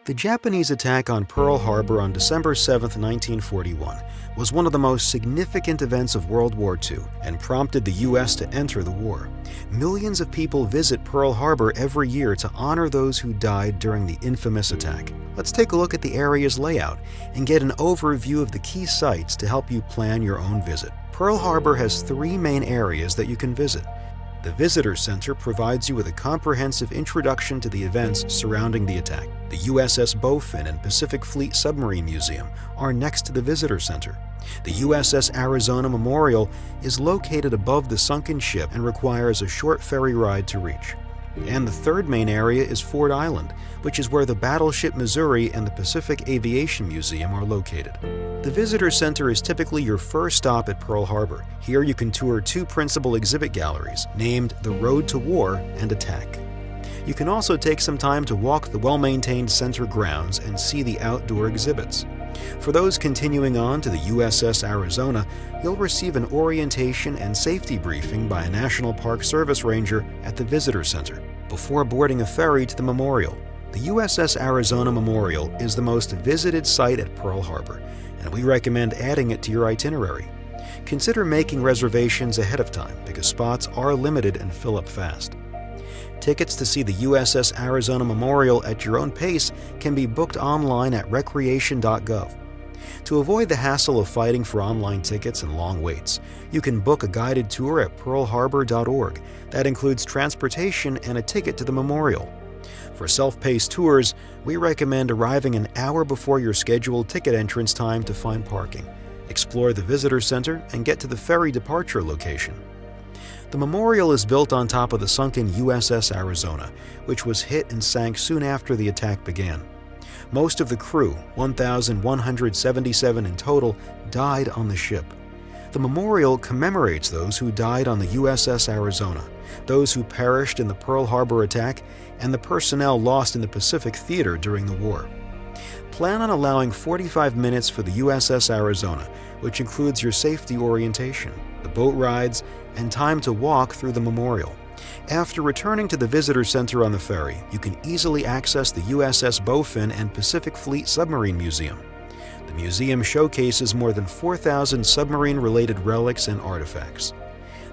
The Japanese attack on Pearl Harbor on December 7, 1941, was one of the most significant events of World War II and prompted the U.S. to enter the war. Millions of people visit Pearl Harbor every year to honor those who died during the infamous attack. Let's take a look at the area's layout and get an overview of the key sites to help you plan your own visit. Pearl Harbor has three main areas that you can visit. The Visitor Center provides you with a comprehensive introduction to the events surrounding the attack. The USS Bowfin and Pacific Fleet Submarine Museum are next to the Visitor Center. The USS Arizona Memorial is located above the sunken ship and requires a short ferry ride to reach. And the third main area is Ford Island, which is where the Battleship Missouri and the Pacific Aviation Museum are located. The Visitor Center is typically your first stop at Pearl Harbor. Here you can tour two principal exhibit galleries, named The Road to War and Attack. You can also take some time to walk the well-maintained center grounds and see the outdoor exhibits. For those continuing on to the USS Arizona, you'll receive an orientation and safety briefing by a National Park Service ranger at the Visitor Center before boarding a ferry to the memorial. The USS Arizona Memorial is the most visited site at Pearl Harbor, and we recommend adding it to your itinerary. Consider making reservations ahead of time because spots are limited and fill up fast. Tickets to see the USS Arizona Memorial at your own pace can be booked online at recreation.gov. To avoid the hassle of fighting for online tickets and long waits, you can book a guided tour at pearlharbor.org that includes transportation and a ticket to the memorial. For self-paced tours, we recommend arriving an hour before your scheduled ticket entrance time to find parking, explore the visitor center, and get to the ferry departure location. The memorial is built on top of the sunken USS Arizona, which was hit and sank soon after the attack began. Most of the crew, 1,177 in total, died on the ship. The memorial commemorates those who died on the USS Arizona, those who perished in the Pearl Harbor attack, and the personnel lost in the Pacific Theater during the war. Plan on allowing 45 minutes for the USS Arizona, which includes your safety orientation, the boat rides, and time to walk through the memorial. After returning to the Visitor Center on the ferry, you can easily access the USS Bowfin and Pacific Fleet Submarine Museum. The museum showcases more than 4,000 submarine-related relics and artifacts.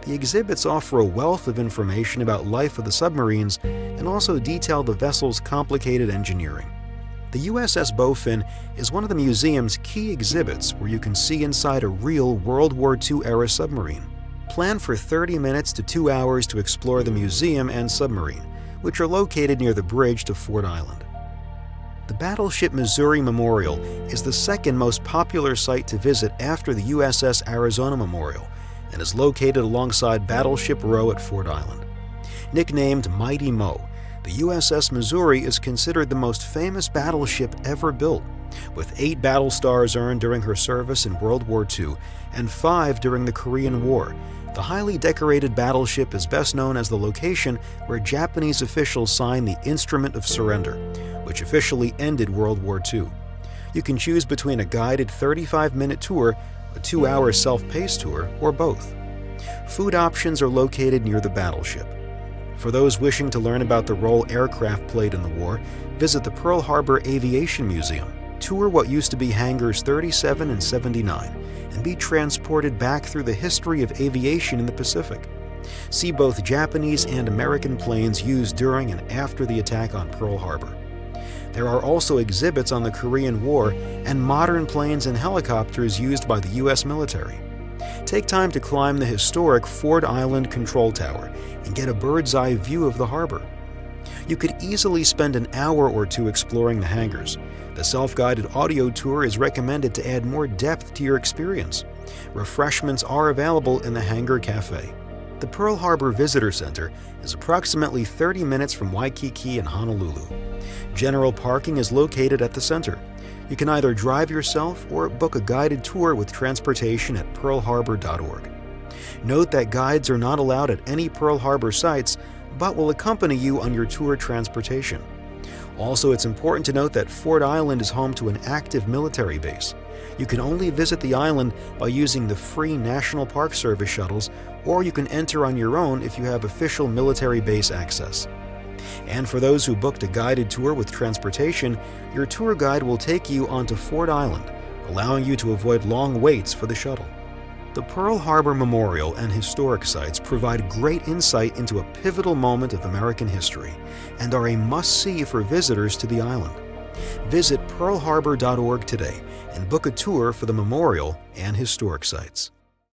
The exhibits offer a wealth of information about life of the submarines and also detail the vessel's complicated engineering. The USS Bowfin is one of the museum's key exhibits where you can see inside a real World War II-era submarine. Plan for 30 minutes to 2 hours to explore the museum and submarine, which are located near the bridge to Ford Island. The Battleship Missouri Memorial is the second most popular site to visit after the USS Arizona Memorial and is located alongside Battleship Row at Ford Island. Nicknamed Mighty Mo, the USS Missouri is considered the most famous battleship ever built, with 8 battle stars earned during her service in World War II and 5 during the Korean War. The highly decorated battleship is best known as the location where Japanese officials signed the Instrument of Surrender, which officially ended World War II. You can choose between a guided 35-minute tour, a 2-hour self-paced tour, or both. Food options are located near the battleship. For those wishing to learn about the role aircraft played in the war, visit the Pearl Harbor Aviation Museum. Tour what used to be hangars 37 and 79 and be transported back through the history of aviation in the Pacific. See both Japanese and American planes used during and after the attack on Pearl Harbor. There are also exhibits on the Korean War and modern planes and helicopters used by the U.S. military. Take time to climb the historic Ford Island Control Tower and get a bird's-eye view of the harbor. You could easily spend an hour or two exploring the hangars. The self-guided audio tour is recommended to add more depth to your experience. Refreshments are available in the Hangar Cafe. The Pearl Harbor Visitor Center is approximately 30 minutes from Waikiki and Honolulu. General parking is located at the center. You can either drive yourself or book a guided tour with transportation at pearlharbor.org. Note that guides are not allowed at any Pearl Harbor sites, but will accompany you on your tour transportation. Also, it's important to note that Ford Island is home to an active military base. You can only visit the island by using the free National Park Service shuttles, or you can enter on your own if you have official military base access. And for those who booked a guided tour with transportation, your tour guide will take you onto Ford Island, allowing you to avoid long waits for the shuttle. The Pearl Harbor Memorial and historic sites provide great insight into a pivotal moment of American history and are a must-see for visitors to the island. Visit pearlharbor.org today and book a tour for the memorial and historic sites.